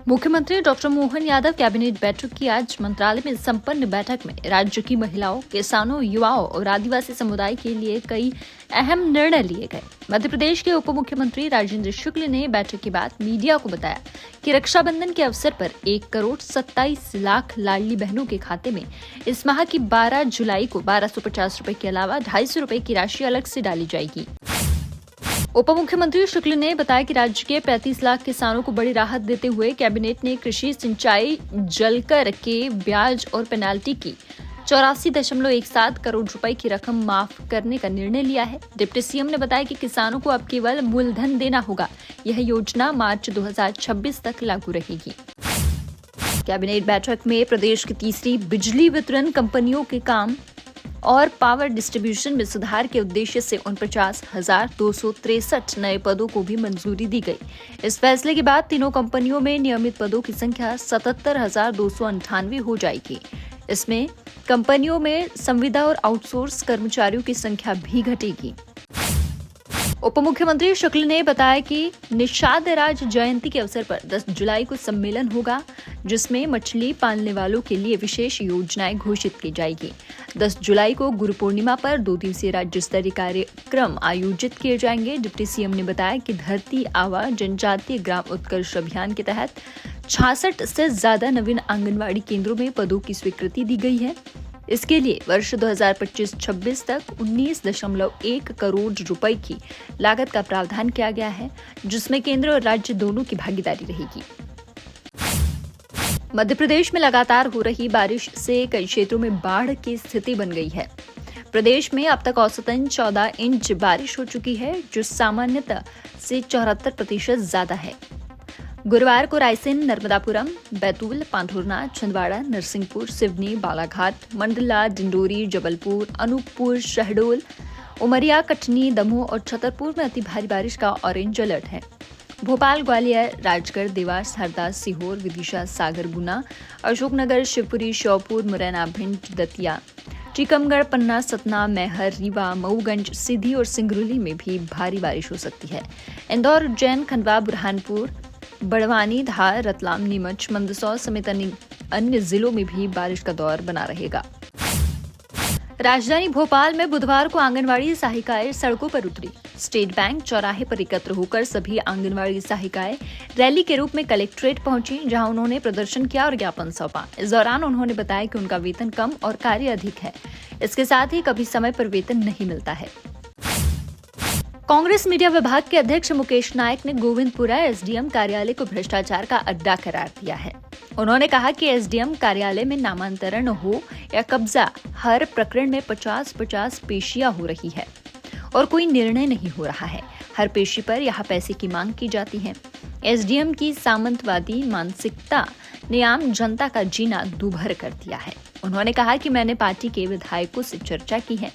मुख्यमंत्री doctor Mohan Yadav cabinet बैठक की आज मंत्रालय में संपन्न बैठक में राज्य की महिलाओं, किसानों, युवाओं और आदिवासी समुदाय के लिए कई अहम निर्णय लिए गए। मध्य प्रदेश के उप मुख्यमंत्री राजेंद्र शुक्ल ने बैठक के बाद मीडिया को बताया कि रक्षाबंधन के अवसर पर 1,27,00,000 लाडली बहनों के खाते में इस माह की 12 जुलाई को 1,250 रुपए के अलावा 250 रुपए की राशि अलग से डाली जाएगी। उप मुख्यमंत्री शुक्ल ने बताया कि राज्य के 35 लाख किसानों को बड़ी राहत देते हुए कैबिनेट ने कृषि, सिंचाई, जलकर के ब्याज और पेनाल्टी की 84.17 करोड़ रुपए की रकम माफ करने का निर्णय लिया है। डिप्टी सीएम ने बताया कि किसानों को अब केवल मूलधन देना होगा। यह योजना मार्च 2026 तक लागू रहेगी। कैबिनेट बैठक में प्रदेश की तीसरी बिजली वितरण कंपनियों के काम और पावर डिस्ट्रीब्यूशन में सुधार के उद्देश्य से 49,263 नए पदों को भी मंजूरी दी गई। इस फैसले के बाद तीनों कंपनियों में नियमित पदों की संख्या 77,298 हो जाएगी। इसमें कंपनियों में संविदा और आउटसोर्स कर्मचारियों की संख्या भी घटेगी। उप मुख्यमंत्री शुक्ल ने बताया कि निषाद राज जयंती के अवसर पर 10 जुलाई को सम्मेलन होगा, जिसमें मछली पालने वालों के लिए विशेष योजनाएं घोषित की जाएगी। 10 जुलाई को गुरु पूर्णिमा पर 2 दिवसीय राज्य स्तरीय कार्यक्रम आयोजित किए जाएंगे। डिप्टी सीएम ने बताया कि धरती आबा जनजातीय ग्राम उत्कर्ष अभियान के तहत 66 से ज्यादा नवीन आंगनवाड़ी केंद्रों में पदों की स्वीकृति दी गई है। इसके लिए वर्ष 2025-26 तक 19.1 करोड़ रुपए की लागत का प्रावधान किया गया है, जिसमें केंद्र और राज्य दोनों की भागीदारी रहेगी। मध्य प्रदेश में लगातार हो रही बारिश से कई क्षेत्रों में बाढ़ की स्थिति बन गई है। प्रदेश में अब तक औसतन 14 इंच बारिश हो चुकी है, जो सामान्यतः से 74% ज्यादा है। गुरुवार को रायसेन, नर्मदापुरम, बैतूल, पांढुर्ना, छिंदवाड़ा, नरसिंहपुर, सिवनी, बालाघाट, मंडला, डिंडोरी, जबलपुर, अनूपपुर, शहडोल, उमरिया, कटनी, दमोह और छतरपुर में अति भारी बारिश का ऑरेंज अलर्ट है। भोपाल, ग्वालियर, राजगढ़, देवास, हरदा, सीहोर, विदिशा, सागर, गुना, अशोकनगर, शिवपुरी, श्योपुर, मुरैना, भिंड, दतिया, टीकमगढ़, पन्ना, सतना, मैहर, रीवा, मऊगंज, सीधी और सिंगरौली में भी भारी बारिश हो सकती है। इंदौर, उज्जैन, खंडवा, बुरहानपुर, बड़वानी, धार, रतलाम, नीमच, मंदसौर समेत अन्य जिलों में भी बारिश का दौर बना रहेगा। राजधानी भोपाल में बुधवार को आंगनवाड़ी सहायिकाएं सड़कों पर उतरी। स्टेट बैंक चौराहे पर एकत्र होकर सभी आंगनवाड़ी सहायिकाएं रैली के रूप में कलेक्ट्रेट पहुंची, जहां उन्होंने प्रदर्शन किया और ज्ञापन सौंपा। इस दौरान उन्होंने बताया कि उनका वेतन कम और कार्य अधिक है। इसके साथ ही कभी समय पर वेतन नहीं मिलता है। कांग्रेस मीडिया विभाग के अध्यक्ष मुकेश नायक ने गोविंदपुरा एसडीएम कार्यालय को भ्रष्टाचार का अड्डा करार दिया है। उन्होंने कहा कि एसडीएम कार्यालय में नामांतरण हो या कब्जा, हर प्रकरण में 50-50 पेशियां हो रही है और कोई निर्णय नहीं हो रहा है। हर पेशी पर यहाँ पैसे की मांग की जाती है। एसडीएम की सामंतवादी मानसिकता ने आम जनता का जीना दूभर कर दिया है। उन्होंने कहा कि मैंने पार्टी के विधायकों से चर्चा की है।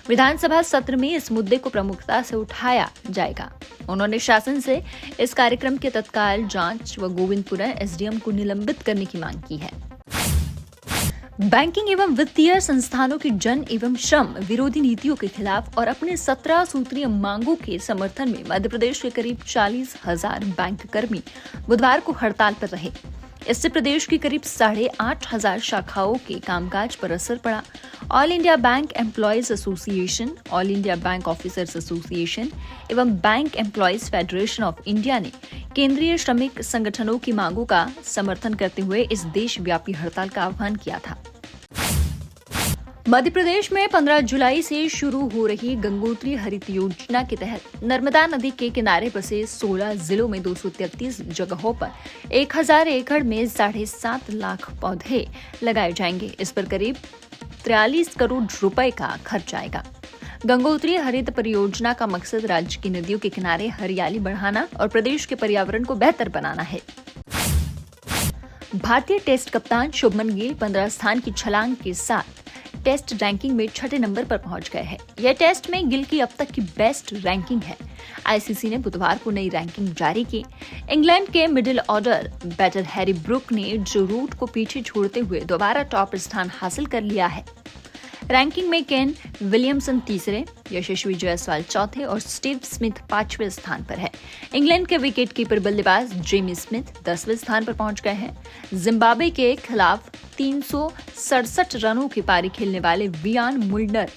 विधानसभा सत्र में इस मुद्दे को प्रमुखता से उठाया जाएगा। उन्होंने शासन से इस कार्यक्रम के तत्काल जांच व गोविंदपुरा एसडीएम को निलंबित करने की मांग की है। बैंकिंग एवं वित्तीय संस्थानों की जन एवं श्रम विरोधी नीतियों के खिलाफ और अपने 17 सूत्रीय मांगों के समर्थन में मध्य प्रदेश के करीब 40,000 बैंक कर्मी बुधवार को हड़ताल पर रहे। इससे प्रदेश की करीब 8,500 शाखाओं के कामकाज पर असर पड़ा। All India bank employees association, all India bank officers association एवं bank employees federation of India ने केंद्रीय श्रमिक संगठनों की मांगों का समर्थन करते हुए इस देशव्यापी हड़ताल का आह्वान किया था। मध्य प्रदेश में 15 जुलाई से शुरू हो रही गंगोत्री हरित योजना के तहत नर्मदा नदी के किनारे बसे 16 जिलों में 233 जगहों पर 1,000 एकड़ में 7.5 लाख पौधे लगाए जाएंगे। इस पर करीब 43 करोड़ रुपए का खर्च आएगा। गंगोत्री हरित परियोजना का मकसद राज्य की नदियों के किनारे हरियाली बढ़ाना और प्रदेश के पर्यावरण को बेहतर बनाना है। भारतीय टेस्ट कप्तान शुभमन गिल 15 स्थान की छलांग के साथ टेस्ट रैंकिंग में 6ठे नंबर पर पहुंच गए हैं। यह टेस्ट में गिल की अब तक की बेस्ट रैंकिंग है। आईसीसी ने बुधवार को नई रैंकिंग जारी की। इंग्लैंड के middle order batter Harry Brook ने जो रूट को पीछे छोड़ते हुए दोबारा टॉप स्थान हासिल कर लिया है। रैंकिंग में केन विलियमसन तीसरे, यशस्वी जायसवाल चौथे और स्टीव स्मिथ 5वें स्थान पर है। इंग्लैंड के विकेटकीपर बल्लेबाज जेमी स्मिथ 10वें स्थान पर पहुंच गए हैं। जिम्बाब्वे के खिलाफ 367 रनों की पारी खेलने वाले वियान मुल्डर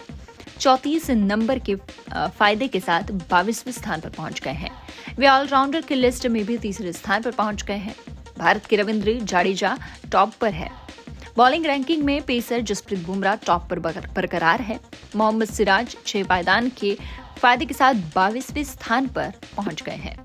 34 नंबर के फायदे के साथ 22वें स्थान पर पहुंच गए हैं। वे ऑलराउंडर की लिस्ट में भी तीसरे स्थान पर पहुंच गए हैं। भारत के रविंद्र जडेजा टॉप पर है। बॉलिंग रैंकिंग में पेसर जसप्रीत बुमराह टॉप पर बरकरार है। मोहम्मद सिराज 6 पायदान के फायदे के साथ 22वें स्थान पर पहुंच गए हैं।